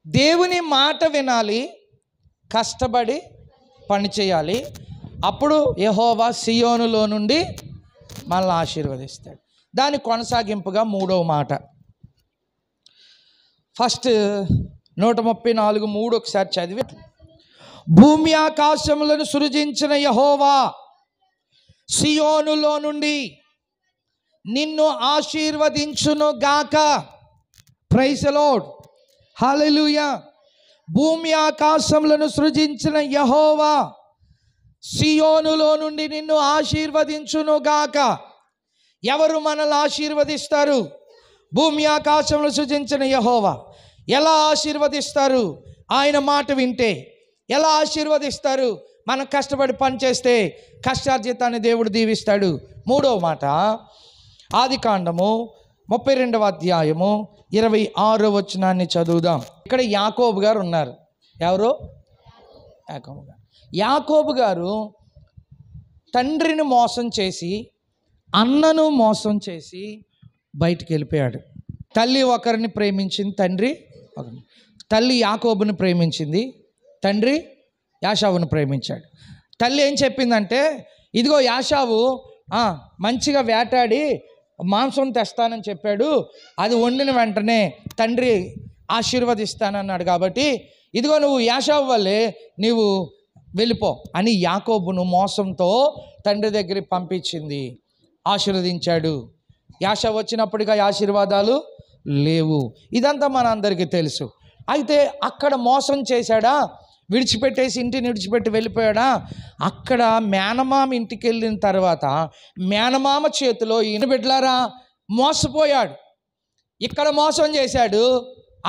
దేవుని మాట వినాలి, కష్టపడి పని చేయాలి. అప్పుడు యెహోవా సియోనులో నుండి మనల్ని ఆశీర్వదిస్తాడు. దాని కొనసాగింపుగా మూడవ మాట, ఫస్ట్ 134:3 ఒకసారి చదివి, భూమి ఆకాశములను సృజించిన యెహోవా సియోనులో నుండి నిన్ను ఆశీర్వదించును గాక. ప్రైజ్ ది లార్డ్, హల్లెలూయా. భూమి ఆకాశములను సృజించిన యెహోవా సియోనులో నుండి నిన్ను ఆశీర్వదించును గాక. ఎవరు మనల్ని ఆశీర్వదిస్తారు? భూమి ఆకాశములను సృజించిన యెహోవా. ఎలా ఆశీర్వదిస్తారు? ఆయన మాట వింటే. ఎలా ఆశీర్వదిస్తారు? మనం కష్టపడి పని చేస్తే కష్టార్జితాన్ని దేవుడు దీవిస్తాడు. మూడవ మాట, ఆదికాండము 32వ అధ్యాయము 26వ వచనాన్ని చదువుదాం. ఇక్కడ యాకోబు గారు ఉన్నారు. ఎవరు? యాకోబు గారు. యాకోబు గారు తండ్రిని మోసం చేసి, అన్నను మోసం చేసి బయటికి వెళ్ళిపోయాడు. తల్లి ఒకరిని ప్రేమించింది, తండ్రి ఒకరిని. తల్లి యాకోబుని ప్రేమించింది, తండ్రి యాషావును ప్రేమించాడు. తల్లి ఏం చెప్పిందంటే, ఇదిగో యాషావు మంచిగా వేటాడి మాంసం తెస్తానని చెప్పాడు, అది వండిన వెంటనే తండ్రి ఆశీర్వదిస్తానన్నాడు, కాబట్టి ఇదిగో నువ్వు యాషావు వల్లే నీవు వెళ్ళిపో అని యాకోబును మోసంతో తండ్రి దగ్గరికి పంపించింది. ఆశీర్వదించాడు. యాషావు వచ్చినప్పటికీ ఆశీర్వాదాలు లేవు. ఇదంతా మన అందరికీ తెలుసు. అయితే అక్కడ మోసం చేశాడా? విడిచిపెట్టేసి ఇంటిని విడిచిపెట్టి వెళ్ళిపోయాడా? అక్కడ మేనమామ ఇంటికి వెళ్ళిన తర్వాత మేనమామ చేతిలో ఈయన బిడ్డలారా మోసపోయాడు. ఇక్కడ మోసం చేశాడు,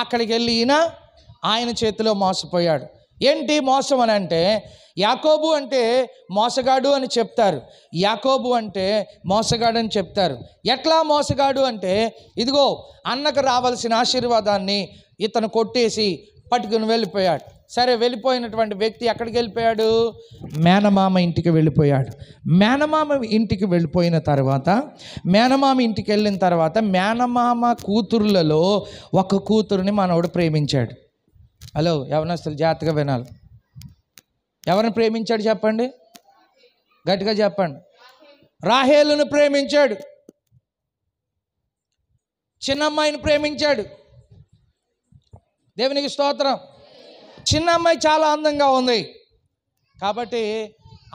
అక్కడికి వెళ్ళి ఈయన ఆయన చేతిలో మోసపోయాడు. ఏంటి మోసం అని అంటే, యాకోబు అంటే మోసగాడు అని చెప్తారు, యాకోబు అంటే మోసగాడు అని చెప్తారు. ఎట్లా మోసగాడు అంటే, ఇదిగో అన్నకు రావాల్సిన ఆశీర్వాదాన్ని ఇతను కొట్టేసి పట్టుకుని వెళ్ళిపోయాడు. సరే, వెళ్ళిపోయినటువంటి వ్యక్తి ఎక్కడికి వెళ్ళిపోయాడు? మేనమామ ఇంటికి వెళ్ళిపోయాడు. మేనమామ ఇంటికి వెళ్ళిపోయిన తర్వాత, మేనమామ ఇంటికి వెళ్ళిన తర్వాత మేనమామ కూతుర్లలో ఒక కూతురుని మనవడు ప్రేమించాడు. హలో యవనస్తులు జాగ్రత్తగా వినాలి. ఎవరిని ప్రేమించాడు చెప్పండి, గట్టిగా చెప్పండి. రాహేలును ప్రేమించాడు. చిన్నమ్మాయిని ప్రేమించాడు. దేవునికి స్తోత్రం. చిన్న అమ్మాయి చాలా అందంగా ఉంది కాబట్టి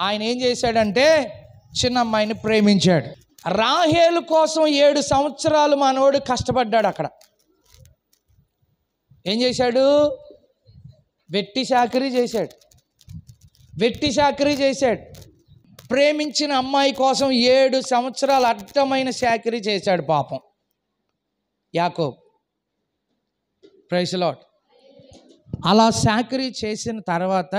ఆయన ఏం చేశాడంటే చిన్న అమ్మాయిని ప్రేమించాడు. రాహేలు కోసం 7 సంవత్సరాలు మనోడు కష్టపడ్డాడు. అక్కడ ఏం చేశాడు? వెట్టి చాకరీ చేశాడు. వెట్టి చాకరీ చేశాడు. ప్రేమించిన అమ్మాయి కోసం 7 సంవత్సరాలు అడ్డమైన చాకరీ చేశాడు పాపం యాకోబు. Praise the lord. అలా చాకరీ చేసిన తర్వాత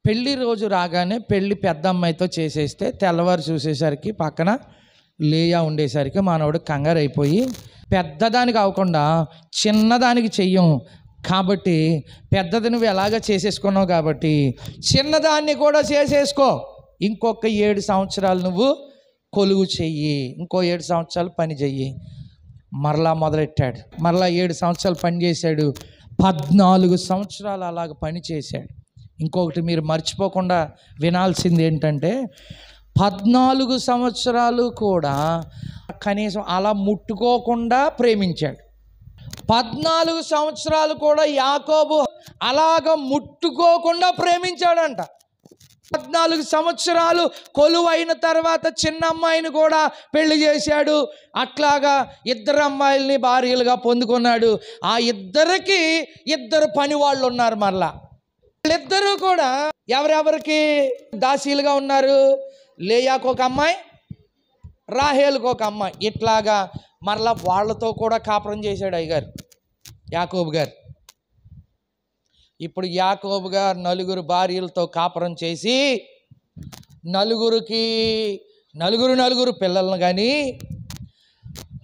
పెళ్లి రోజు రాగానే పెళ్ళి పెద్ద అమ్మాయితో చేసేస్తే తెల్లవారు చూసేసరికి పక్కన లేయా ఉండేసరికి మనోడు కంగారు అయిపోయి, పెద్దదానికి అవ్వకుండా చిన్నదానికి చెయ్యం కాబట్టి, పెద్దది నువ్వు ఎలాగ చేసేసుకున్నావు కాబట్టి చిన్నదాన్ని కూడా చేసేసుకో, ఇంకొక 7 సంవత్సరాలు నువ్వు కొలువు చెయ్యి, ఇంకో 7 సంవత్సరాలు పని చెయ్యి. మరలా మొదలెట్టాడు. మరలా 7 సంవత్సరాలు పని చేశాడు. 14 సంవత్సరాలు అలాగ పని చేశాడు. ఇంకొకటి మీరు మర్చిపోకుండా వినాల్సింది ఏంటంటే, 14 సంవత్సరాలు కూడా కనీసం అలా ముట్టుకోకుండా ప్రేమించాడు. 14 సంవత్సరాలు కూడా యాకోబు అలాగ ముట్టుకోకుండా ప్రేమించాడంట. 14 సంవత్సరాలు కొలువైన తర్వాత చిన్న అమ్మాయిని కూడా పెళ్లి చేశాడు. అట్లాగా 2 అమ్మాయిల్ని భార్యలుగా పొందుకున్నాడు. ఆ ఇద్దరికి 2 పని వాళ్ళు ఉన్నారు. మరలా వీళ్ళిద్దరూ కూడా ఎవరెవరికి దాసీలుగా ఉన్నారు? లేయాకు ఒక అమ్మాయి, రాహేలుకు ఒక అమ్మాయి. ఇట్లాగా మరలా వాళ్ళతో కూడా కాపురం చేశాడు అయ్యగారు యాకోబు గారు. ఇప్పుడు యాకోబు గారు 4 భార్యలతో కాపురం చేసి నలుగురు పిల్లలను కానీ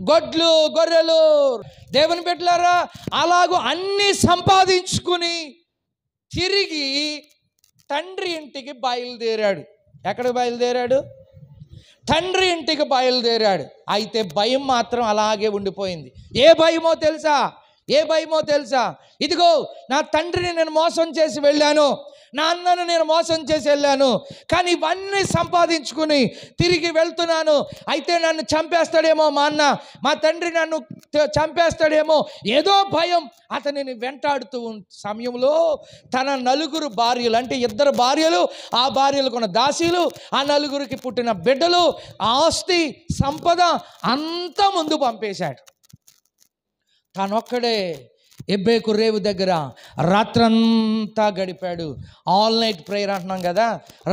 గొడ్లు గొర్రెలు దేవుని బిడ్డలారా అలాగూ అన్నీ సంపాదించుకుని తిరిగి తండ్రి ఇంటికి బయలుదేరాడు. ఎక్కడికి బయలుదేరాడు? తండ్రి ఇంటికి బయలుదేరాడు. అయితే భయం మాత్రం అలాగే ఉండిపోయింది. ఏ భయమో తెలుసా? ఏ భయమో తెలుసా? ఇదిగో నా తండ్రిని నేను మోసం చేసి వెళ్ళాను, నా అన్నను నేను మోసం చేసి వెళ్ళాను, కానీ ఇవన్నీ సంపాదించుకుని తిరిగి వెళ్తున్నాను. అయితే నన్ను చంపేస్తాడేమో మా అన్న, మా తండ్రి నన్ను చంపేస్తాడేమో, ఏదో భయం అతనిని వెంటాడుతూ సమయంలో తన నలుగురు భార్యలు, అంటే 2 భార్యలు, ఆ భార్యలకు దాసీలు, ఆ నలుగురికి పుట్టిన బిడ్డలు, ఆస్తి సంపద అంతా ముందు పంపేశాడు. తనొక్కడే ఎబ్బేకు రేవు దగ్గర రాత్రంతా గడిపాడు. ఆల్ నైట్ ప్రేయర్ అంటున్నాం కదా,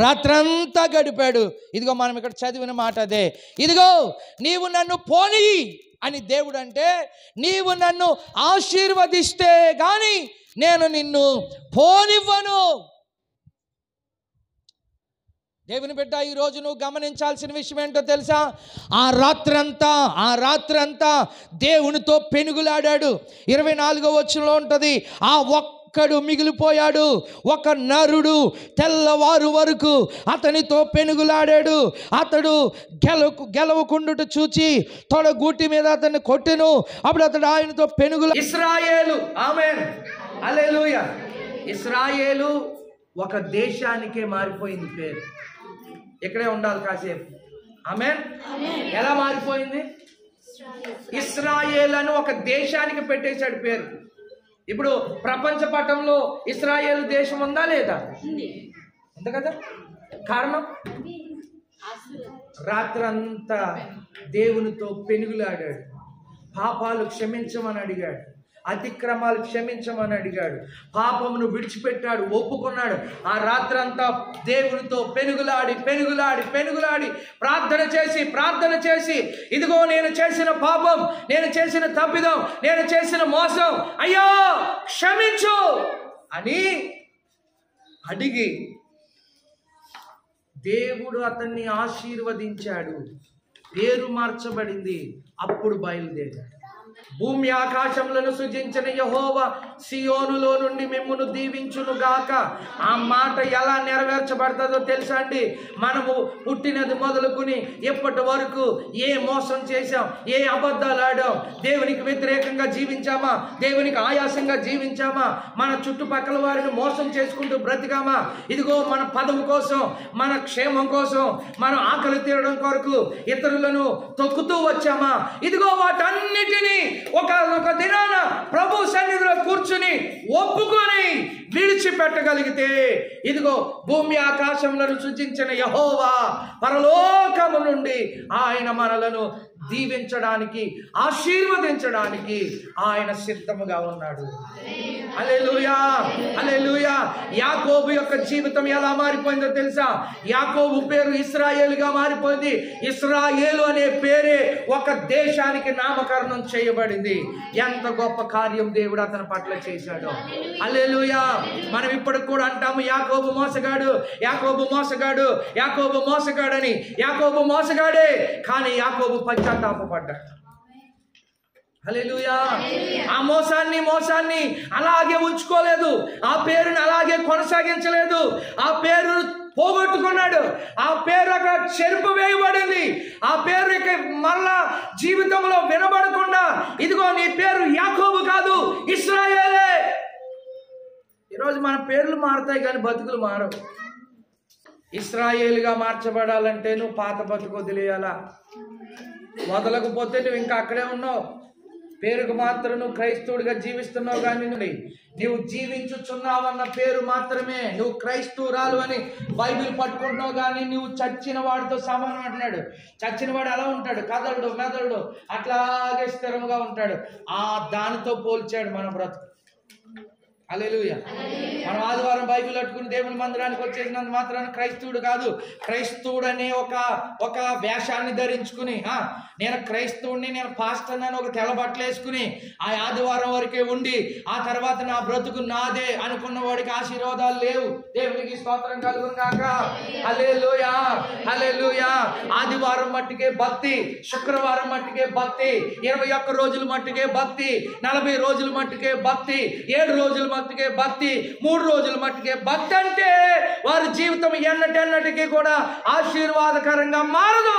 రాత్రంతా గడిపాడు. ఇదిగో మనం ఇక్కడ చదివిన మాట అదే. ఇదిగో నీవు నన్ను పోనీ అని దేవుడు అంటే, నీవు నన్ను ఆశీర్వదిస్తే కానీ నేను నిన్ను పోనివ్వను. దేవుని బిడ్డ, ఈరోజు నువ్వు గమనించాల్సిన విషయం ఏంటో తెలుసా? ఆ రాత్రంతా దేవునితో పెనుగులాడాడు. 24వ వచనంలో ఉంటుంది, ఆ ఒక్కడు మిగిలిపోయాడు, ఒక నరుడు తెల్లవారు వరకు అతనితో పెనుగులాడాడు. అతడు గెలవకుండుట చూచి తొడగూటి మీద అతన్ని కొట్టెను. అప్పుడు అతడు ఆయనతో ఇశ్రాయేలు, ఆమేన్, హల్లెలూయా. ఇశ్రాయేలు ఒక దేశానికే మారిపోయింది పేరు. ఇక్కడే ఉండాలి కాసేపు, ఆమేన్. ఎలా మారిపోయింది? ఇశ్రాయేల్ అని ఒక దేశానికి పెట్టేశాడు పేరు. ఇప్పుడు ప్రపంచ పటంలో ఇశ్రాయేల్ దేశం ఉందా లేదా? ఉంది కదా. కారణం, రాత్రంతా దేవునితో పెనుగులాడాడు, పాపాలు క్షమించమని అడిగాడు, అతిక్రమాలు క్షమించమని అడిగాడు, పాపమును విడిచిపెట్టాడు, ఒప్పుకున్నాడు. ఆ రాత్రంతా దేవునితో పెనుగులాడి ప్రార్థన చేసి ఇదిగో నేను చేసిన పాపం, నేను చేసిన తప్పిదం, నేను చేసిన మోసం, అయ్యో క్షమించు అని అడిగి దేవుడు అతన్ని ఆశీర్వదించాడు. పేరు మార్చబడింది. అప్పుడు బయలుదేరాడు. భూమి ఆకాశములను సృజించిన యెహోవా సియోనులో నుండి మిమ్మును దీవించును గాక. ఆ మాట ఎలా నెరవేర్చబడుతుందో తెలుసా అండి? మనము పుట్టినది మొదలుకుని ఎప్పటి వరకు ఏ మోసం చేశాం, ఏ అబద్ధాలు ఆడాం, దేవునికి వ్యతిరేకంగా జీవించామా, దేవునికి ఆయాసంగా జీవించామా, మన చుట్టుపక్కల వారిని మోసం చేసుకుంటూ బ్రతికామా, ఇదిగో మన పదవి కోసం, మన క్షేమం కోసం, మన ఆకలి తీరడం కొరకు ఇతరులను తొక్కుతూ వచ్చామా, ఇదిగో వాటన్నిటినీ ఒక దినాన ప్రభు సన్నిధిలో కూర్చుని ఒప్పుకొని విడిచిపెట్టగలిగితే, ఇదిగో భూమి ఆకాశములను సృజించిన యెహోవా పరలోకము నుండి ఆయన మనలను దీవించడానికి, ఆశీర్వదించడానికి ఆయన సిద్ధముగా ఉన్నాడు. హల్లెలూయా, హల్లెలూయా. యాకోబు యొక్క జీవితం ఎలా మారిపోయిందో తెలుసా? యాకోబు పేరు ఇశ్రాయేలుగా మారిపోయింది. ఇశ్రాయేలు అనే పేరే ఒక దేశానికి నామకరణం చేయబడింది. ఎంత గొప్ప కార్యం దేవుడు అతని పట్ల చేశాడు. హల్లెలూయా. మనం ఇప్పటికి కూడా అంటాము యాకోబు మోసగాడు, యాకోబు మోసగాడు, యాకోబు మోసగాడని. యాకోబు మోసగాడే, కానీ యాకోబు పశ్చాత్తాపపడ్డాడు. హల్లెలూయా. ఆ మోసాన్ని అలాగే ఉంచుకోలేదు, ఆ పేరుని అలాగే కొనసాగించలేదు, ఆ పేరు పోగొట్టుకున్నాడు. ఆ పేరు అక్కడ చెరుపు వేయబడింది. ఆ పేరు ఇక మళ్ళా జీవితంలో వినబడకుండా, ఇదిగో నీ పేరు యాకోబు కాదు, ఇశ్రాయేలే. ఈరోజు మన పేర్లు మారుతాయి కానీ బతుకులు మారవు. ఇశ్రాయేలుగా మార్చబడాలంటే నువ్వు పాత బతుకు వదిలేయాలా? వదలకపోతే నువ్వు ఇంకా అక్కడే ఉన్నావు. పేరుకు మాత్రం నువ్వు క్రైస్తవుడిగా జీవిస్తున్నావు, కానీ నువ్వు జీవించుచున్నావన్న పేరు మాత్రమే. నువ్వు క్రైస్తవురాలు అని బైబిల్ పట్టుకుంటున్నావు, కానీ నువ్వు చచ్చిన వాడితో సమానం అంటున్నాడు. చచ్చిన వాడు ఎలా ఉంటాడు? కదలడు, మెదలడు, అట్లాగే స్థిరంగా ఉంటాడు. ఆ దానితో పోల్చాడు మన బ్రతుకు. హల్లెలూయా. మనం ఆదివారం బైబిల్ పట్టుకుని దేవుని మందిరానికి వచ్చేసినంత మాత్రాన క్రైస్తవుడు కాదు. క్రైస్తవుడు అనే ఒక వేషాన్ని ధరించుకుని, నేను క్రైస్తవుడిని, నేను పాస్టర్ అని ఒక తెల్లబట్టలు వేసుకుని ఆ ఆదివారం వరకే ఉండి ఆ తర్వాత నా బ్రతుకు నాదే అనుకున్న వాడికి ఆశీర్వాదాలు లేవు. దేవునికి స్తోత్రం కలుగును గాక. హల్లెలూయా, హల్లెలూయా. ఆదివారం మట్టుకే భక్తి, శుక్రవారం మట్టుకే భక్తి, 21 రోజుల మట్టుకే భక్తి, 40 రోజుల మట్టుకే భక్తి, 7 రోజుల మట్టుకే భక్తి, 3 రోజుల మట్టుకే భక్తి అంటే వారి జీవితం ఎన్నటెన్నటికీ కూడా ఆశీర్వాదకరంగా మారదు.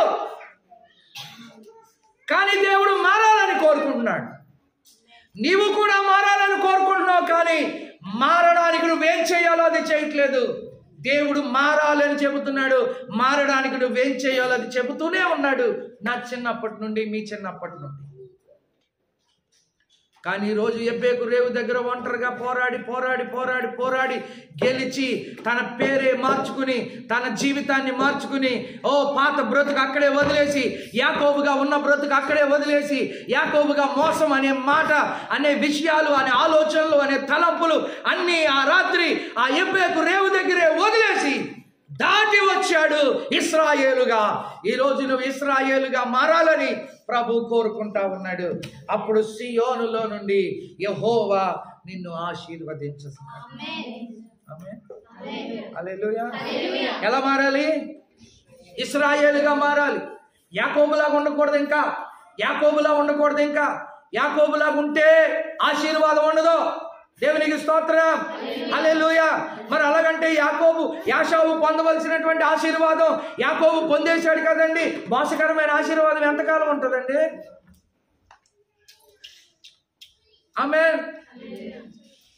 కానీ దేవుడు మారాలని కోరుకుంటున్నాడు. నీవు కూడా మారాలని కోరుకుంటున్నావు, కానీ మారడానికి నువ్వేం చేయాలో అది చేయట్లేదు. దేవుడు మారాలని చెబుతున్నాడు, మారడానికి నువ్వేం చేయాలో అది చెబుతూనే ఉన్నాడు, నా చిన్నప్పటి నుండి, మీ చిన్నప్పటి నుండి. కానీ ఈరోజు ఎబ్బేకు రేవు దగ్గర ఒంటరిగా పోరాడి పోరాడి పోరాడి పోరాడి గెలిచి తన పేరే మార్చుకుని, తన జీవితాన్ని మార్చుకుని, పాత బ్రతుకు అక్కడే వదిలేసి, యాకోబుగా ఉన్న బ్రతుకు అక్కడే వదిలేసి, యాకోబుగా మోసం అనే మాట, అనే విషయాలు, అనే ఆలోచనలు, అనే తలంపులు అన్నీ ఆ రాత్రి ఆ ఎబ్బేకు రేవు దగ్గరే వదిలేసి దాటి వచ్చాడు ఇశ్రాయేలుగా. ఈరోజు నువ్వు ఇశ్రాయేలుగా మారాలని ప్రభు కోరుకుంటా ఉన్నాడు. అప్పుడు సియోనులో నుండి యెహోవా నిన్ను ఆశీర్వదించుతాడు. ఆమేన్. హల్లెలూయా. ఎలా మారాలి? ఇశ్రాయేలుగా మారాలి. యాకోబులాగా ఉండకూడదు. ఇంకా యాకోబులా ఉండకూడదు. ఇంకా యాకోబులాగా ఉంటే ఆశీర్వాదం ఉండదు. దేవునికి స్తోత్రం. హల్లెలూయా. మరి అలాగంటే యాషావు పొందవలసినటువంటి ఆశీర్వాదం యాకోబు పొందేశాడు కదండి. మోసకరమైన ఆశీర్వాదం ఎంతకాలం ఉంటుందండి? ఆమేన్.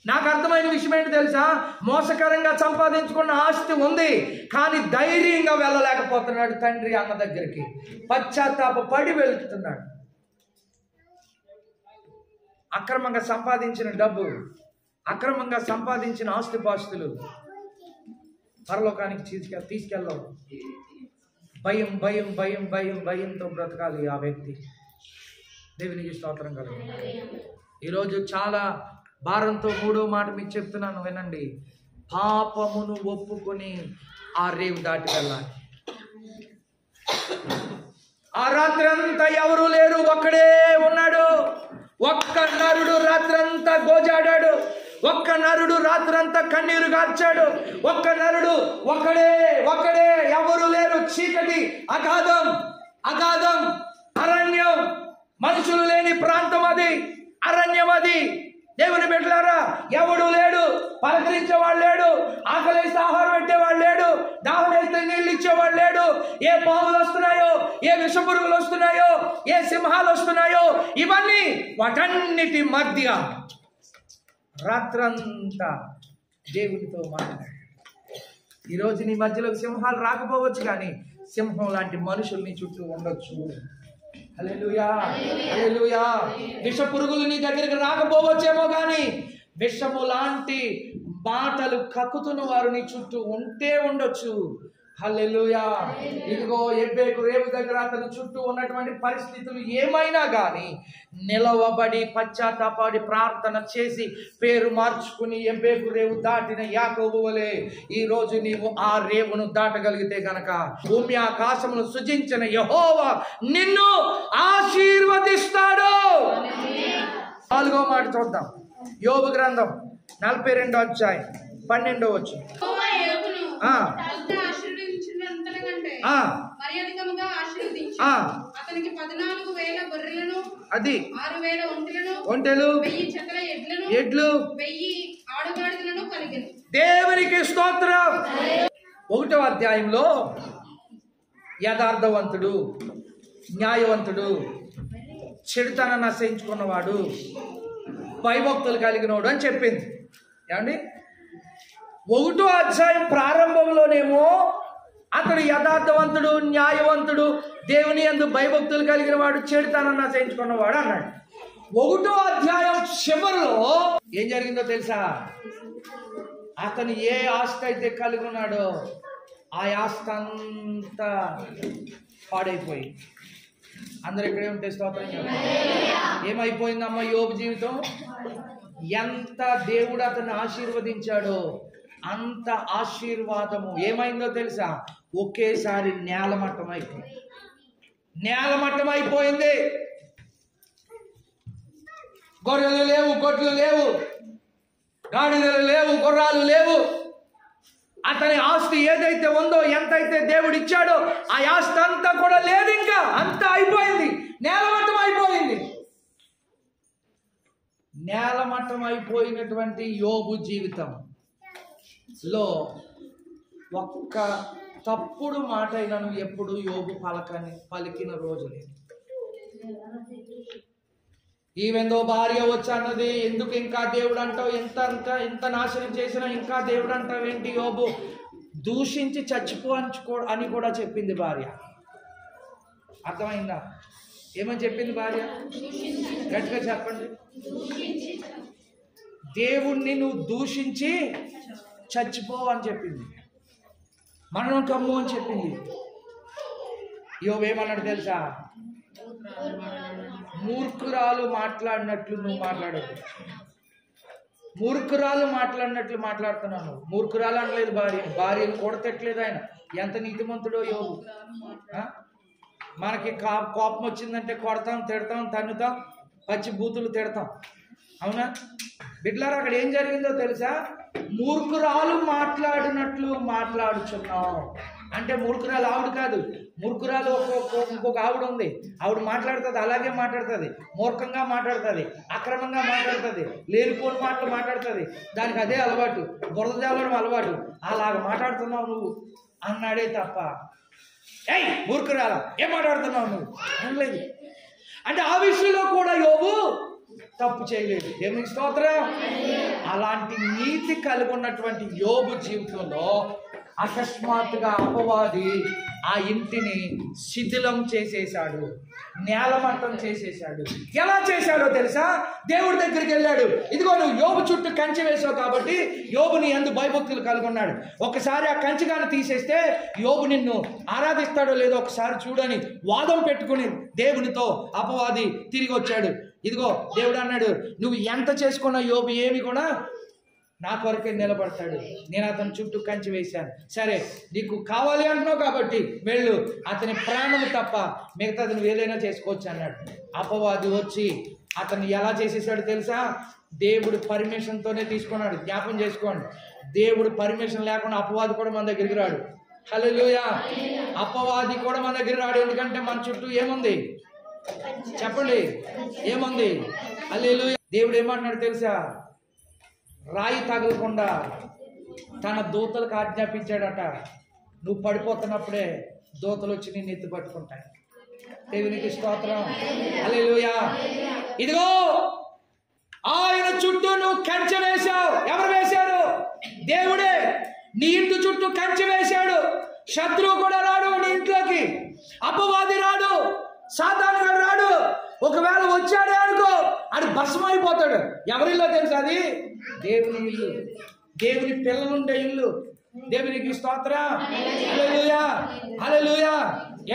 నాకు అర్థమైన విషయం ఏంటి తెలుసా? మోసకరంగా సంపాదించుకున్న ఆస్తి ఉంది, కానీ ధైర్యంగా వెళ్ళలేకపోతున్నాడు తండ్రి అన్న దగ్గరికి. పశ్చాత్తాప పడి వెళ్తున్నాడు. అక్రమంగా సంపాదించిన డబ్బు, అక్రమంగా సంపాదించిన ఆస్తిపాస్తులు పరలోకానికి తీసుకెళ్ళవు. భయం భయం భయం భయం భయంతో బ్రతకాలి ఆ వ్యక్తి. దేవునికి స్తోత్రం కలుగు. ఈరోజు చాలా భారంతో మూడో మాట మీకు చెప్తున్నాను, వినండి. పాపమును ఒప్పుకొని ఆ రేవు దాటి వెళ్ళాలి. ఆ రాత్రి అంతా ఎవరు లేరు, ఒక్కడే ఉన్నాడు. ఒక్క నరుడు రాత్రంతా గోజాడాడు. ఒక్క నరుడు రాత్రంతా కన్నీరు గార్చాడు. ఒక్క నరుడు ఒక్కడే ఒక్కడే, ఎవరు లేరు. చీకటి, అగాధం, అగాధం, అరణ్యం, మనుషులు లేని ప్రాంతం అది, అరణ్యం అది. దేవుని బిడ్డలారా, ఎవడు లేడు, పలకరించేవాడు లేడు, ఆకలిస్తే ఆహారం పెట్టేవాడు లేడు, దాహం వేస్తే నీళ్ళు ఇచ్చేవాడు లేడు. ఏ పాములు వస్తున్నాయో, ఏ విషపురుగులు వస్తున్నాయో, ఏ సింహాలు వస్తున్నాయో, ఇవన్నీ వాటన్నిటి మధ్య రాత్రంతా దేవుడితో మాట్లాడాడు. ఈరోజు నీ మధ్యలోకి సింహాలు రాకపోవచ్చు, కానీ సింహం లాంటి మనుషులు నీ చుట్టూ ఉండొచ్చు. హల్లెలూయా, హల్లెలూయా. విష పురుగులు నీ దగ్గరికి రాకపోవచ్చేమో, కానీ విషము లాంటి మాటలు కక్కుతున్న వారు నీ చుట్టూ ఉంటే ఉండొచ్చు. హల్లెలూయా. ఇదిగో ఎబ్బేకు రేవు దగ్గర అతని చుట్టూ ఉన్నటువంటి పరిస్థితులు ఏమైనా కానీ నిలవబడి పశ్చాత్తాపడి ప్రార్థన చేసి పేరు మార్చుకుని ఎబ్బేకు రేవు దాటిన యాకోబు వలె ఈరోజు నీవు ఆ రేవును దాటగలిగితే గనక భూమి ఆకాశమును సృజించిన యెహోవా నిన్ను ఆశీర్వదిస్తాడు. 4వ మాట చూద్దాం. యోబు గ్రంథం 42వ అధ్యాయం 12వ వచనం. అతనికి 14,000 గొర్రెలను, అది 6,000 ఒంటెలు, 1000 జతల ఎడ్లు, 1000 ఆడుగాడిదలను కలిగెను. దేవునికి స్తోత్రం. 1వ అధ్యాయంలో యథార్థవంతుడు, న్యాయవంతుడు, చెడుతనాన్ని నశించుకున్నవాడు, భయభక్తులు కలిగినోడు అని చెప్పింది. ఏమండి? 1వ అధ్యాయం ప్రారంభంలోనేమో అతడు యథార్థవంతుడు, న్యాయవంతుడు, దేవుని యందు భయభక్తులు కలిగిన వాడు, చెడుతనాన్ని నశించుకున్నవాడు అన్నాడు. 1వ అధ్యాయం చివరిలో ఏం జరిగిందో తెలుసా? అతను ఏ ఆస్తి అయితే కలిగి ఉన్నాడో ఆ ఆస్తి అంతా పాడైపోయి, అందరు ఇక్కడే ఉంటే స్తోత్రం చెప్పండి. ఏమైపోయిందమ్మా యోబు జీవితం? ఎంత దేవుడు అతన్ని ఆశీర్వదించాడో అంత ఆశీర్వాదము ఏమైందో తెలుసా? ఒకేసారి నేలమట్టం అయిపోయింది. నేలమట్టం అయిపోయింది. గొర్రెలు లేవు, గొడ్లు లేవు, గాడిదలు లేవు, గుర్రాలు లేవు. అతని ఆస్తి ఏదైతే ఉందో, ఎంతైతే దేవుడు ఇచ్చాడో ఆ ఆస్తి అంతా కూడా లేదు. ఇంకా అంతా అయిపోయింది, నేలమట్టం అయిపోయింది. నేలమట్టం అయిపోయినటువంటి యోబు జీవితంలో ఒక్క తప్పుడు మాట అయినను ఎప్పుడు యోబు పలికిన రోజు లేదు. ఈవెందో భార్య వచ్చి అన్నది, ఎందుకు ఇంకా దేవుడు అంటావు, ఎంత నాశనం చేసినా ఇంకా దేవుడు అంటావేంటి యోబు, దూషించి అని కూడా చెప్పింది భార్య. అర్థమైందా? ఏమని చెప్పింది భార్య? గట్టిగా చెప్పండి. దేవుణ్ణి నువ్వు దూషించి చచ్చిపో అని చెప్పింది, మరణం కమ్ము అని చెప్పింది. యోబు ఏమన్నాడు తెలుసా? మూర్ఖురాలు మాట్లాడినట్లు నువ్వు మాట్లాడదు. మూర్ఖురాలు మాట్లాడినట్లు మాట్లాడుతున్నాను. మూర్ఖురాలు అనలేదు భార్యను కొడతట్లేదు ఆయన. ఎంత నీతిమంతుడో యోబు. మనకి కోపం వచ్చిందంటే కొడతాం, తిడతాం, తన్నుతాం, పచ్చి బూతులు తిడతాం. అవునా బిడ్లారా? అక్కడ ఏం జరిగిందో తెలుసా? మూర్ఖురాలు మాట్లాడినట్లు మాట్లాడుచున్నావు అంటే మూర్ఖురాలు ఆవిడ కాదు. మూర్ఖురాలు ఇంకొక ఆవిడ ఉంది. ఆవిడ మాట్లాడుతుంది, అలాగే మాట్లాడుతుంది, మూర్ఖంగా మాట్లాడుతుంది, అక్రమంగా మాట్లాడుతుంది, లేనిపోని మాటలు మాట్లాడుతుంది. దానికి అదే అలవాటు, బురద జాలడం అలవాటు. అలాగ మాట్లాడుతున్నావు నువ్వు అన్నాడే తప్ప, ఏయ్ మూర్ఖురాలా ఏం మాట్లాడుతున్నావు నువ్వు అనలేదు. అంటే ఆ విషయంలో కూడా యోబు తప్పు చేయలేదు. దేవునికి స్తోత్రం. అలాంటి నీతి కలిగి ఉన్నటువంటి యోబు జీవితంలో అకస్మాత్తుగా అపవాది ఆ ఇంటిని శిథిలం చేసేశాడు, నేలమట్టం చేసేశాడు. ఎలా చేశాడో తెలుసా? దేవుడి దగ్గరికి వెళ్ళాడు. ఇదిగో నువ్వు యోబు చుట్టూ కంచె వేసావు కాబట్టి యోబుని ఎందు భయభక్తులు కలిగి ఉన్నాడు. ఒకసారి ఆ కంచెగాను తీసేస్తే యోబు నిన్ను ఆరాధిస్తాడో లేదో ఒకసారి చూడని వాదం పెట్టుకుని దేవునితో అపవాది తిరిగి వచ్చాడు. ఇదిగో దేవుడు అన్నాడు, నువ్వు ఎంత చేసుకున్నా యోబు ఏమి కూడా నా కొరకే నిలబడతాడు, నేను అతని చుట్టూ కంచె వేశాను. సరే నీకు కావాలి అంటున్నావు కాబట్టి వెళ్ళు, అతని ప్రాణం తప్ప మిగతాది నువ్వు ఏదైనా చేసుకోవచ్చు అన్నాడు. అపవాది వచ్చి అతన్ని ఎలా చేసేసాడు తెలుసా? దేవుడు పర్మిషన్తోనే తీసుకున్నాడు. జ్ఞాపం చేసుకోండి, దేవుడు పర్మిషన్ లేకుండా అపవాది కూడా మన దగ్గరికి రాడు. హల్లెలూయా. అపవాది కూడా మన దగ్గర రాడు. ఎందుకంటే మన చుట్టూ ఏముంది చెప్పండి? ఏముంది? హల్లెలూయా. దేవుడు ఏమంటున్నాడు తెలుసా? రాయి తగలకుండా తన దూతలకు ఆజ్ఞాపించాడట. నువ్వు పడిపోతున్నప్పుడే దూతలు వచ్చి నిన్ను ఎత్తి పట్టుకుంటాయి. దేవునికి స్తోత్రం. హల్లెలూయా. ఇదిగో ఆయన చుట్టూ నువ్వు కంచె వేశావు. ఎవరు వేశారు? దేవుడే. నీ ఇంటి చుట్టూ కంచె వేశాడు. శత్రువు కూడా రాడు నీ ఇంట్లోకి, అపవాది రాడు, సాతాను రాడు. ఒకవేళ వచ్చాడే అనుకో, అది భస్మం అయిపోతాడు. ఎవరిలో తెలుసు? అది దేవుని ఇల్లు, దేవుని పిల్లలుండే ఇల్లు. దేవునికి స్తోత్రం. హల్లెలూయా, హల్లెలూయా.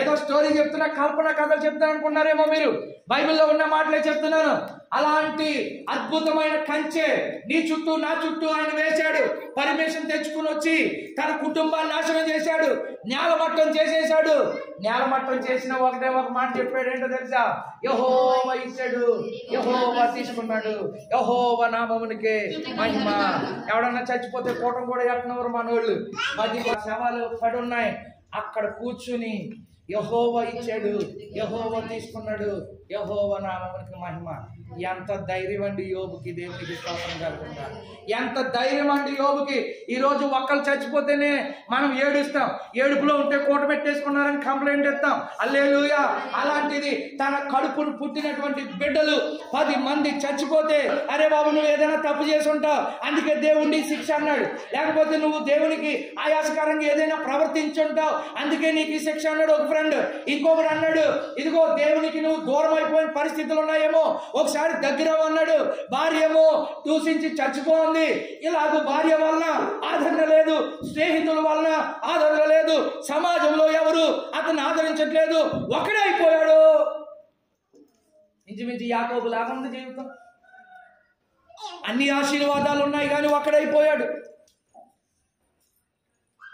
ఏదో స్టోరీ చెప్తున్నా, కల్పన కథలు చెప్తాను అనుకున్నారేమో మీరు. బైబిల్లో ఉన్న మాటలే చెప్తున్నాను. అలాంటి అద్భుతమైన కంచె నీ చుట్టూ నా చుట్టూ ఆయన వేశాడు. పర్మిషన్ తెచ్చుకుని వచ్చి తన కుటుంబాన్ని నాశనం చేశాడు, నేలమట్టం చేసేశాడు. నేలమట్టం చేసిన ఒకటే ఒక మాట చెప్పాడు. ఏంటో తెలుసా? యెహోవా ఇచ్చాడు, యెహోవా తీసుకున్నాడు, యెహోవా నామమునికే మహిమ. ఎవడన్నా చచ్చిపోతే కూటం కూడా ఎట్టినవారు మనోళ్ళు. 10 శవాలు పడి ఉన్నాయి. అక్కడ కూర్చుని యెహోవా ఇచ్చాడు, యెహోవా తీసుకున్నాడు, యెహోవా నామమునికి మహిమ. ఎంత ధైర్యం అండి యోబుకి. దేవునికి స్తోత్రం కలుగుతుందా? ఎంత ధైర్యం అండి యోబుకి. ఈరోజు ఒక్కరు చచ్చిపోతేనే మనం ఏడుస్తాం, ఏడుపులో ఉంటే కూట పెట్టేసుకున్నారని కంప్లైంట్ ఇస్తాం. హల్లెలూయా. అలాంటిది తన కడుపును పుట్టినటువంటి బిడ్డలు 10 మంది చచ్చిపోతే, అరే బాబు నువ్వు ఏదైనా తప్పు చేసి ఉంటావు అందుకే దేవుడి శిక్ష అన్నాడు, లేకపోతే నువ్వు దేవునికి ఆయాసకరంగా ఏదైనా ప్రవర్తించుంటావు అందుకే నీకు ఈ శిక్ష అన్నాడు ఒక ఫ్రెండ్. ఇంకొకరు అన్నాడు, ఇదిగో దేవునికి నువ్వు దూరం అయిపోయిన పరిస్థితులు ఉన్నాయేమో, ఒకసారి దగ్గర అన్నాడు. భార్య ఏమో దూషించి చచ్చిపోయింది. ఇలాగ భార్య వలన ఆదరణ లేదు, స్నేహితుల వలన ఆదరణ లేదు, సమాజంలో ఎవరు అతన్ని ఆదరించట్లేదు, ఒకడే అయిపోయాడు. ఇంచుమించు యాకోబు లాగా ఉంది జీవితం. అన్ని ఆశీర్వాదాలు ఉన్నాయి కానీ ఒక్కడైపోయాడు.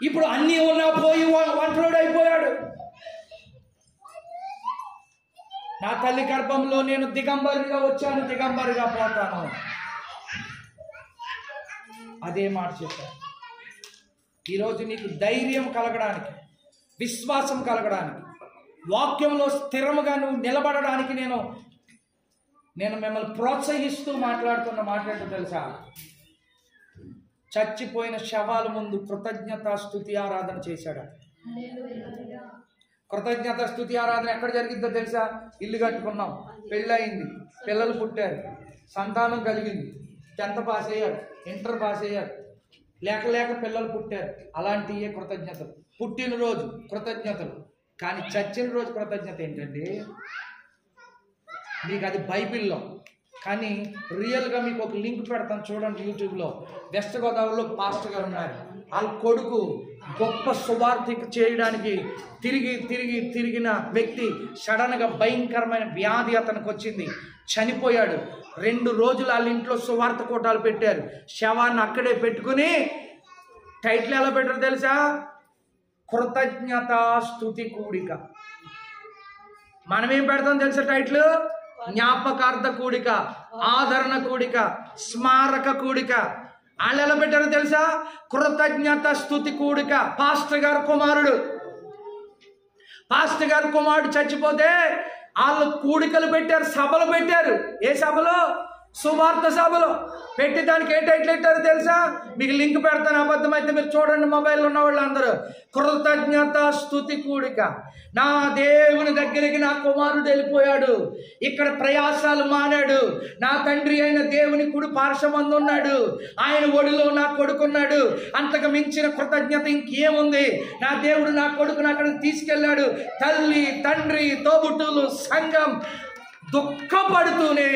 ఇప్పుడు అన్నీ ఉన్నా పోయి ఒంటరివాడు అయిపోయాడు. నా తల్లి గర్భంలో నేను దిగంబరిగా వచ్చాను, దిగంబరిగా పోతాను. అదే మాట చెప్పాను. ఈరోజు నీకు ధైర్యం కలగడానికి, విశ్వాసం కలగడానికి, వాక్యంలో స్థిరముగా నువ్వు నిలబడడానికి నేను మిమ్మల్ని ప్రోత్సహిస్తూ మాట్లాడుతున్న మాట్లాడుతూ తెలుసా? చచ్చిపోయిన శవాల ముందు కృతజ్ఞత స్తుతి ఆరాధన చేశాడు. కృతజ్ఞత స్తుతి ఆరాధన ఎక్కడ జరిగిద్దో తెలుసా? ఇల్లు కట్టుకున్నాం, పెళ్ళయింది, పిల్లలు పుట్టారు, సంతానం కలిగింది, 10th పాస్ అయ్యారు, ఇంటర్ పాస్ అయ్యారు, లేక పిల్లలు పుట్టారు. అలాంటివే కృతజ్ఞతలు. పుట్టినరోజు కృతజ్ఞతలు. కానీ చచ్చిన రోజు కృతజ్ఞత ఏంటండి? మీకు అది బైబిల్లో. కానీ రియల్గా మీకు ఒక లింక్ పెడతాను చూడండి యూట్యూబ్లో. వెస్ట్ గోదావరిలో పాస్టర్ గారు ఉన్నారు. వాళ్ళ కొడుకు గొప్ప సువార్త చేయడానికి తిరిగిన వ్యక్తి సడన్గా భయంకరమైన వ్యాధి అతనికి వచ్చింది, చనిపోయాడు. 2 రోజులు వాళ్ళ ఇంట్లో సువార్త కూటాలు పెట్టారు. శవాన్ని అక్కడే పెట్టుకుని టైటిల్ ఎలా పెట్టారు తెలుసా? కృతజ్ఞతా స్తుతి కూడిక. మనం ఏం పెడతాం తెలుసా టైటిల్? జ్ఞాపకార్థ కూడిక, ఆదరణ కూడిక, స్మారక కూడిక. వాళ్ళు ఎలా పెట్టారో తెలుసా? కృతజ్ఞత స్తుతి కూడిక. పాస్టర్ గారు కుమారుడు చచ్చిపోతే వాళ్ళు కూడికలు పెట్టారు, సభలు పెట్టారు. ఏ సభలో? సువార్త సభలో పెట్టి దానికి ఏ టైటిల్ పెట్టారు తెలుసా? మీకు లింక్ పెడతాను, అబద్ధమైతే మీరు చూడండి మొబైల్లో ఉన్న వాళ్ళు అందరూ. కృతజ్ఞత స్తుతి కూడిక. నా దేవుని దగ్గరికి నా కుమారుడు వెళ్ళిపోయాడు, ఇక్కడ ప్రయాసాలు మానాడు, నా తండ్రి అయిన దేవుని కుడి పార్శ్వమందు ఉన్నాడు, ఆయన ఒడిలో నా కొడుకున్నాడు, అంతకు మించిన కృతజ్ఞత ఇంకేముంది? నా దేవుడు నా కొడుకును అక్కడికి తీసుకెళ్ళాడు. తల్లి, తండ్రి, తోబుట్టులు, సంఘం దుఃఖపడుతూనే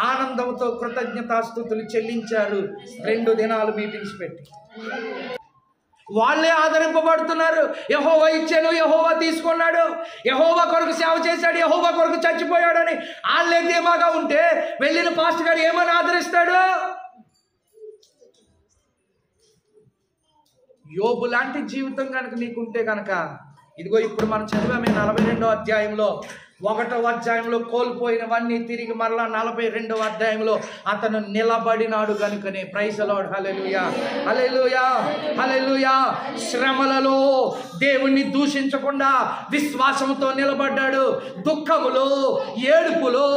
ఆనందంతో కృతజ్ఞతాస్తుతులు చెల్లించారు. 2 దినాలు మీటింగ్స్ పెట్టి వాళ్ళే ఆదరింపబడుతున్నారు. యెహోవా ఇచ్చాను, యెహోవా తీసుకున్నాడు, యెహోవా కొరకు సేవ చేశాడు, యెహోవా కొరకు చచ్చిపోయాడని వాళ్ళే ధీమాగా ఉంటే వెళ్ళిన పాస్టర్ గారు ఏమని ఆదరిస్తాడు? యోబు లాంటి జీవితం కనుక నీకుంటే కనుక, ఇదిగో ఇప్పుడు మనం చదివామే 42వ అధ్యాయంలో, 1వ అధ్యాయంలో కోల్పోయినవన్నీ తిరిగి మరలా 42వ అధ్యాయంలో అతను నిలబడినాడు కనుకనే. Praise the Lord. Hallelujah, hallelujah, hallelujah. శ్రమలలో దేవుణ్ణి దూషించకుండా విశ్వాసంతో నిలబడ్డాడు. దుఃఖములో, ఏడుపులో,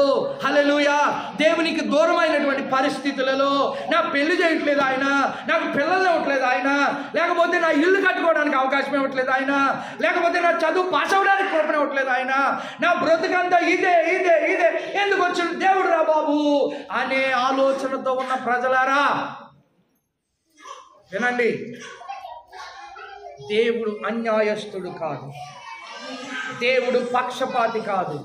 హల్లెలూయా, దేవునికి దూరమైనటువంటి పరిస్థితులలో, నా పెళ్లి చేయట్లేదు ఆయన, నాకు పిల్లలు ఇవ్వట్లేదు ఆయన, లేకపోతే నా ఇల్లు కట్టుకోవడానికి అవకాశం ఇవ్వట్లేదు ఆయన, లేకపోతే నా చదువు పాస్ అవడానికి కృపణ ఇవ్వట్లేదు ఆయన, నా బ్రతుకంతా ఇదే ఎందుకు వచ్చిన దేవుడు రా బాబు అనే ఆలోచనతో ఉన్న ప్రజలారా వినండి. దేవుడు అన్యాయస్తుడు కాదు, దేవుడు పక్షపాతి కాదు.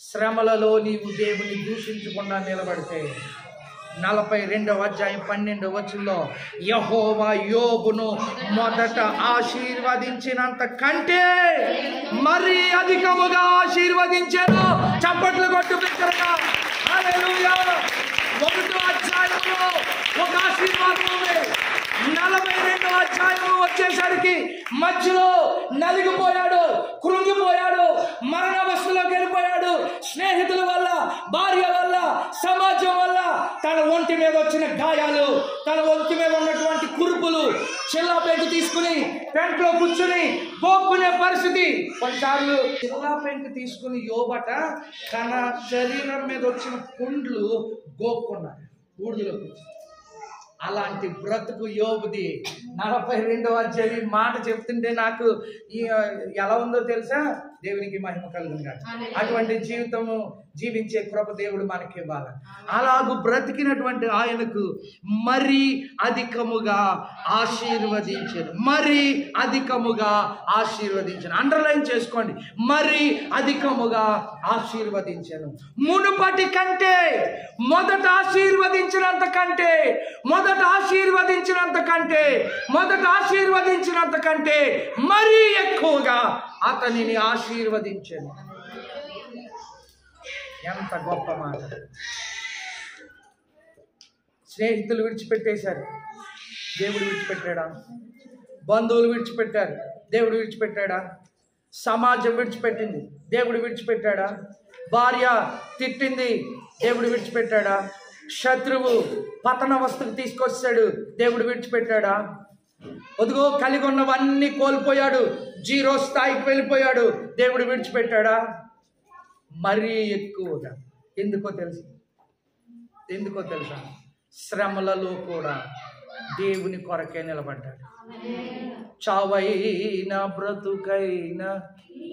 శ్రమలలో నీవు దేవుని దూషించకుండా నిలబడితే 42వ అధ్యాయం 12వ వచనంలో యెహోవా యోబును మొదట ఆశీర్వదించినంత కంటే మరి అధికముగా ఆశీర్వదించాను. చప్పట్లు కొట్టు బిడ్డలారా. హల్లెలూయా. 1వ అధ్యాయంలో ఒక ఆశీర్వాదం ఉంది, 42వ అధ్యాయం వచ్చేసరికి మధ్యలో నలిగిపోయాడు, కృంగిపోయాడు, మరణావస్థలోకి వెళ్ళిపోయాడు. స్నేహితుల వల్ల, భార్య వల్ల, సమాజం వల్ల తన ఒంటి మీద వచ్చిన గాయాలు, తన ఒంటి మీద ఉన్నటువంటి కురుపులు, చిల్లా పెంకు తీసుకుని పెంట్లో కూర్చుని గోక్కునే పరిస్థితి. కొన్నిసార్లు చిల్లా పెంకు తీసుకుని యోబట తన శరీరం మీద వచ్చిన పుండ్లు గోక్కున్నాడు ఊడిలో కూర్చుని. అలాంటి బ్రతుకు యోబుది. 42వ అధ్యాయం మాట చెప్తుంటే నాకు ఎలా ఉందో తెలుసా? దేవునికి మహిమ కలుగును గాక. అటువంటి జీవితము జీవించే కృప దేవుడు మనకి ఇవ్వాలి. అలాగూ బ్రతికినటువంటి ఆయనకు మరీ అధికముగా ఆశీర్వదించాను, మరీ అధికముగా ఆశీర్వదించాను. అండర్లైన్ చేసుకోండి, మరీ అధికముగా ఆశీర్వదించాను. మునుపటి కంటే, మొదట ఆశీర్వదించినంత కంటే, మొదట ఆశీర్వదించినంత కంటే మరీ ఎక్కువగా అతనిని ఆశీర్వదించాను. ఎంత గొప్ప మాట. స్నేహితులు విడిచిపెట్టేశారు, దేవుడు విడిచిపెట్టాడా? బంధువులు విడిచిపెట్టారు, దేవుడు విడిచిపెట్టాడా? సమాజం విడిచిపెట్టింది, దేవుడు విడిచిపెట్టాడా? భార్య తిట్టింది, దేవుడు విడిచిపెట్టాడా? శత్రువు పతనవస్థకు తీసుకొచ్చాడు, దేవుడు విడిచిపెట్టాడా? ఒదిగో కలిగి ఉన్నవన్నీ కోల్పోయాడు, 0 స్థాయికి వెళ్ళిపోయాడు, దేవుడు విడిచిపెట్టాడా? మరీ ఎక్కువగా. ఎందుకో తెలుసా? శ్రమలలో కూడా దేవుని కొరకే నిలబడ్డాడు. చావైనా బ్రతుకైనా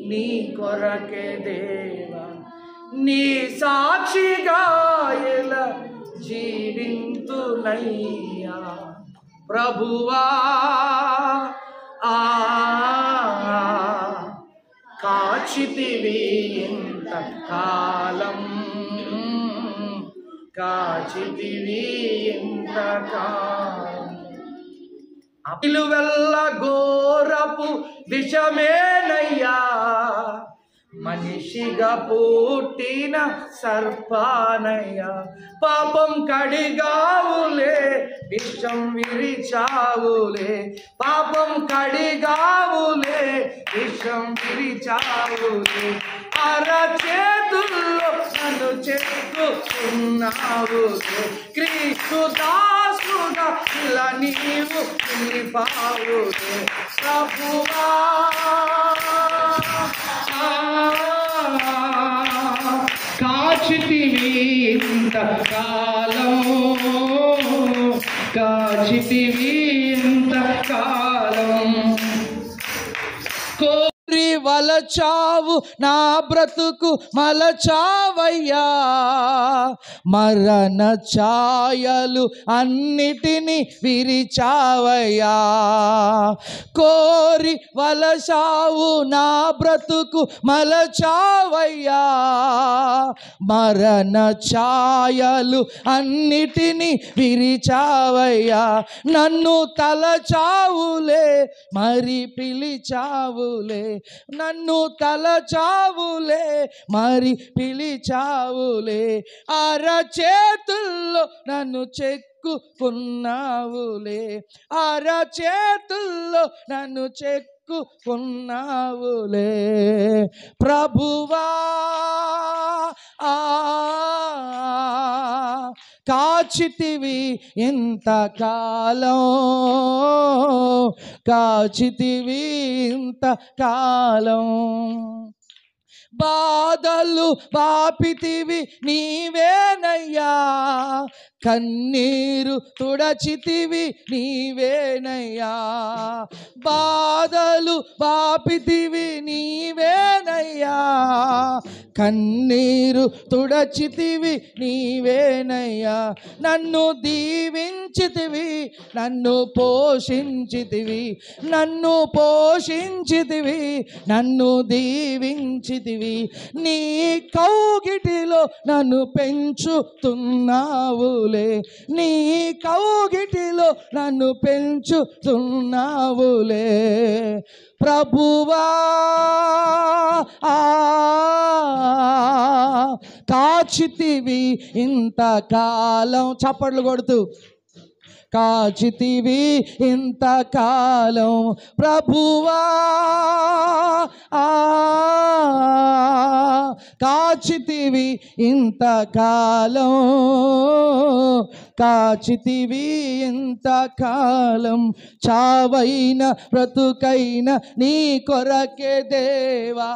నీ కొరకే దేవా, నీ సాక్షిగా ఎలా జీవింతునయ్యా ప్రభువా. కాచితివి ఇంత కాలం, కాచితివి ఇంత కాలం. నిలువెల్ల ఘోరపు విషమేనయ్యా, మనిషిగా పుట్టిన సర్పానయ్యా. పాపం కడిగావులే, విషం విరిచావులే, పాపం కడిగావులే, విషం విరిచావులే. అరచేతుల్లో నన్ను చెక్కున్నావులే, క్రీస్తు దాసుగా ఇలా నీవు నిలిపావులే ప్రభువా. కాచితివి ఇంత కాలం, కాచితివి ఇంత కాలం. కోరి వలచావు నా బ్రతుకు మలచావయ్యా, మరణ ఛాయలు అన్నిటినీ విరిచావయ్యా. కోరి వలచావు నా బ్రతుకు మలచావయ్యా, మరణ ఛాయలు అన్నిటినీ విరిచావయ్యా. నన్ను తలచావులే మరి పిలిచావులే, నన్ను తలచావులే మరి పిలిచావులే. అరచేతుల్లో నన్ను చెక్కుకున్నావులే, అరచేతుల్లో నన్ను చెక్కుకున్నావులే ప్రభువా. కాచితివి ఇంతకాలం, కాచితివి ఇంతకాలం. బాధలు బాపితివి నీవేనయ్యా, కన్నీరు తుడచితివి నీవేనయ్యా. బాధలు బాపితివి నీవేనయ్యా, కన్నీరు తుడచితివి నీవేనయ్యా. నన్ను దీవించితివి, నన్ను పోషించితివి, నన్ను పోషించితివి, నన్ను దీవించితివి. నీ కౌగిటిలో నన్ను పెంచుతున్నావులే, నీ కౌగిటిలో నన్ను పెంచుతున్నావులే ప్రభువా. కాచితివి ఇంతకాలం, చప్పట్లు కొడుతూ కాచితివి ఇంతకాలం ప్రభువా. కాచితివి ఇంతకాలం, కాచితివి ఇంతకాలం. చావైన బ్రతుకైన నీ కొరకే దేవా,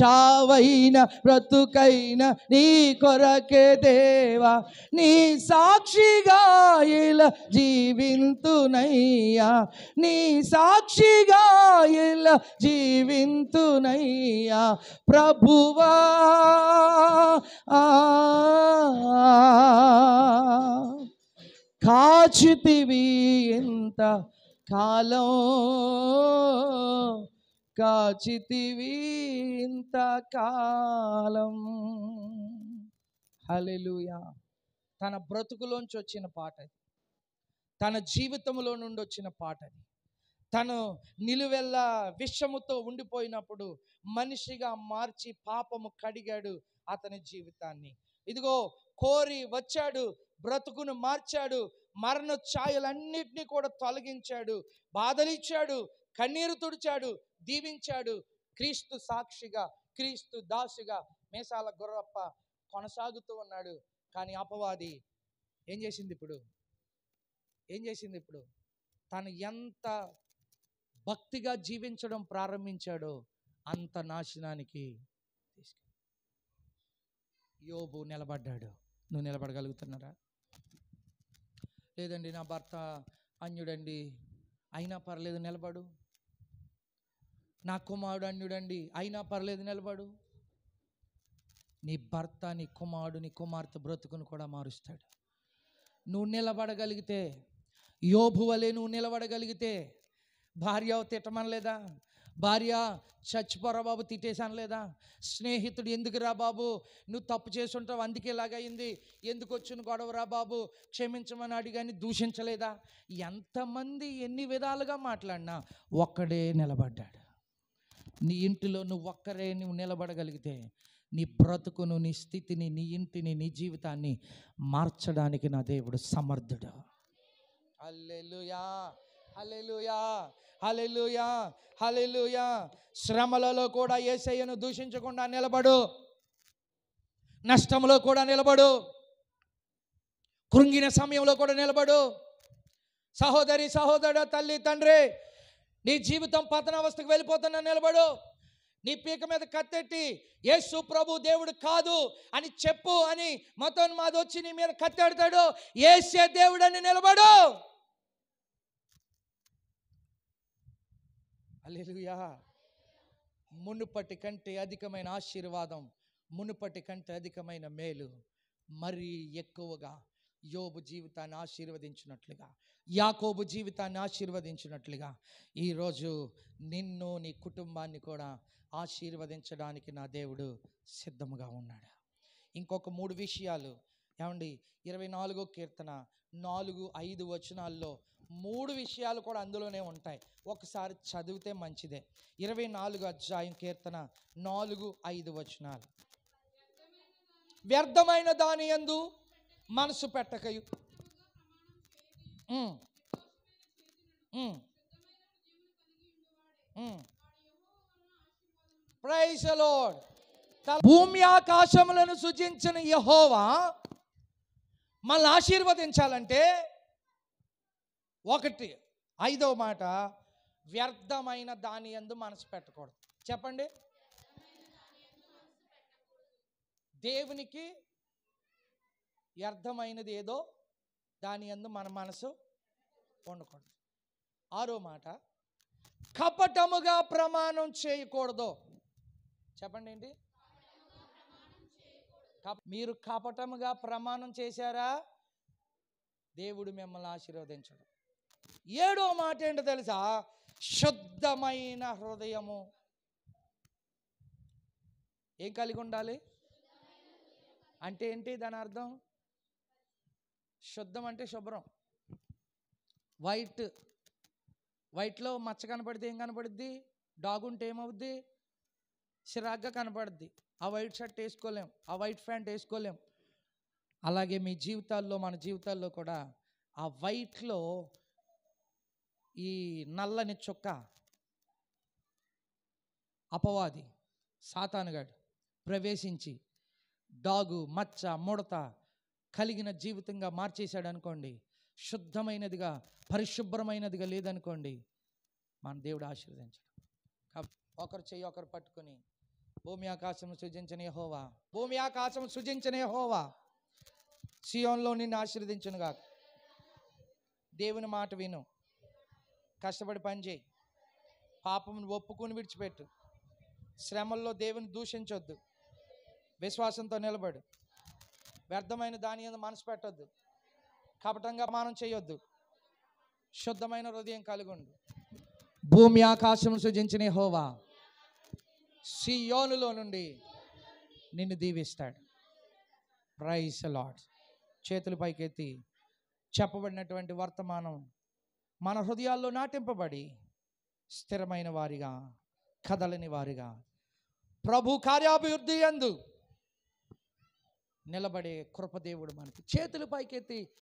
చావైన బ్రతుకైన నీ కొరకే దేవా. నీ సాక్షిగా ఇలా జీవింతునయ్యా, నీ సాక్షిగా ఇలా జీవింతునయ్యా ప్రభువా. కాచితివి ఇంత కాలం, కాచితివి ఇంత కాలం. హల్లెలూయా. తన బ్రతుకులోంచి వచ్చిన పాట అది, తన జీవితంలో నుండి వచ్చిన పాట అది. తను నిలువెల్లా విషముతో ఉండిపోయినప్పుడు మనిషిగా మార్చి పాపము కడిగాడు అతని జీవితాన్ని. ఇదిగో కోరి వచ్చాడు, బ్రతుకును మార్చాడు, మరణ ఛాయలన్నిటినీ కూడా తొలగించాడు, బాధలిచ్చాడు, కన్నీరు తుడిచాడు, దీవించాడు. క్రీస్తు సాక్షిగా, క్రీస్తు దాసుగా మేసాల గుర్రప్ప కొనసాగుతూ ఉన్నాడు. కానీ అపవాది ఏం చేసింది ఇప్పుడు? ఏం చేసింది ఇప్పుడు? తను ఎంత భక్తిగా జీవించడం ప్రారంభించాడో అంత నాశనానికి తీసుకెళ్ళి. యోబు నిలబడ్డాడు. నువ్వు నిలబడగలుగుతున్నారా? లేదండి, నా భర్త అన్యుడండి, అయినా పర్లేదు నిలబడు. నా కుమారుడు అన్యుడండి, అయినా పర్లేదు నిలబడు. నీ భర్త, నీ కుమారుడు, నీ కుమార్తె బ్రతుకును కూడా మారుస్తాడు. నువ్వు నిలబడగలిగితే, యోబు వలె నువ్వు నిలబడగలిగితే, భార్య తిట్టమనలేదా? భార్య చచ్చిపోరా బాబు తిట్టేశాను లేదా? స్నేహితుడు ఎందుకురా బాబు నువ్వు తప్పు చేసుంటావు అందుకే ఇలాగయింది, ఎందుకు వచ్చిన గొడవరా బాబు క్షమించమని అడిగాని దూషించలేదా? ఎంతమంది ఎన్ని విధాలుగా మాట్లాడినా ఒక్కడే నిలబడ్డాడు. నీ ఇంటిలో నువ్వు ఒక్కరే నువ్వు నిలబడగలిగితే నీ బ్రతుకును, నీ స్థితిని, నీ ఇంటిని, నీ జీవితాన్ని మార్చడానికి నా దేవుడు సమర్థుడు. హల్లెలూయా, హల్లెలూయా, హల్లెలూయా, హల్లెలూయా. శ్రమలలో కూడా యేసయ్యను దూషించకుండా నిలబడు. నష్టంలో కూడా నిలబడు. కృంగిన సమయంలో కూడా నిలబడు. సహోదరి, సహోదరుడు, తల్లి, తండ్రి, నీ జీవితం పతనావస్థకు వెళ్ళిపోతున్నా నిలబడు. నీ పీక మీద కత్తెట్టి యేసు ప్రభు దేవుడు కాదు అని చెప్పు అని మతోన్మాది వచ్చి నీ మీద కత్తెడతాడు. యేసే దేవుడు అని నిలబడు. హల్లెలూయా. మునుపటి కంటే అధికమైన ఆశీర్వాదం, మునుపటి కంటే అధికమైన మేలు మరీ ఎక్కువగా యోబు జీవితాన్ని ఆశీర్వదించినట్లుగా, యాకోబు జీవితాన్ని ఆశీర్వదించినట్లుగా ఈరోజు నిన్ను, నీ కుటుంబాన్ని కూడా ఆశీర్వదించడానికి నా దేవుడు సిద్ధముగా ఉన్నాడు. ఇంకొక 3 విషయాలు ఏమండి, 24వ కీర్తన 4-5 వచనాల్లో 3 విషయాలు కూడా అందులోనే ఉంటాయి. ఒకసారి చదివితే మంచిదే. 24వ అధ్యాయం కీర్తన 4-5 వచనాలు. వ్యర్థమైన దాని యందు మనసు పెట్టకయు, ప్రైజ్ ది లార్డ్. భూమి ఆకాశములను సృజించిన యెహోవా మనల్ని ఆశీర్వదించాలంటే 5వ మాట, వ్యర్థమైన దాని యందు మనసు పెట్టకూడదు. చెప్పండి. దేవునికి వ్యర్థమైనది ఏదో దాని యందు మన మనసు ఉండకూడదు. 6వ మాట, కపటముగా ప్రమాణం చేయకూడదు. చెప్పండి ఏంటి? మీరు కపటముగా ప్రమాణం చేశారా, దేవుడు మిమ్మల్ని ఆశీర్వదించడు. 7వ మాట ఏంటో తెలుసా? శుద్ధమైన హృదయము. ఏం కలిగి ఉండాలి అంటే ఏంటి దాని అర్థం? శుద్ధం అంటే శుభ్రం. వైట్లో మచ్చ కనపడితే ఏం కనపడుద్ది? డాగ్ ఉంటే ఏమవుద్ది? చిరాగ్గా కనపడుద్ది. ఆ వైట్ షర్ట్ వేసుకోలేం, ఆ వైట్ ప్యాంట్ వేసుకోలేం. అలాగే మీ జీవితాల్లో, మన జీవితాల్లో కూడా ఆ వైట్లో ఈ నల్లని చుక్క అపవాది సాతానుగాడు ప్రవేశించి డాగు, మచ్చ, ముడత కలిగిన జీవితంగా మార్చేశాడు అనుకోండి, శుద్ధమైనదిగా, పరిశుభ్రమైనదిగా లేదనుకోండి, మన దేవుడు ఆశీర్వదించడు. ఒకరు చెయ్యి ఒకరు పట్టుకొని, భూమి ఆకాశం సృజించిన యెహోవా, భూమి ఆకాశం సృజించిన యెహోవా సియోన్లో నిన్ను ఆశీర్వదించునుగా. దేవుని మాట విను, కష్టపడి పని చేయి, పాపమును ఒప్పుకొని విడిచిపెట్టు, శ్రమల్లో దేవుని దూషించొద్దు, విశ్వాసంతో నిలబడు, వ్యర్థమైన దాని యందు మనసు పెట్టొద్దు, కపటంగా మానం చేయొద్దు, శుద్ధమైన హృదయం కలిగి ఉండు. భూమి ఆకాశం సృజించిన యెహోవా సియోనులో నుండి నిన్ను దీవిస్తాడు. Praise the lord. చేతులు పైకెత్తి చెప్పబడినటువంటి వర్తమానం మన హృదయాల్లో నాటింపబడి స్థిరమైన వారిగా, కదలని వారిగా, ప్రభు కార్యాభివృద్ధి యందు నిలబడే కృపదేవుడు మనకి. చేతులు పైకెత్తి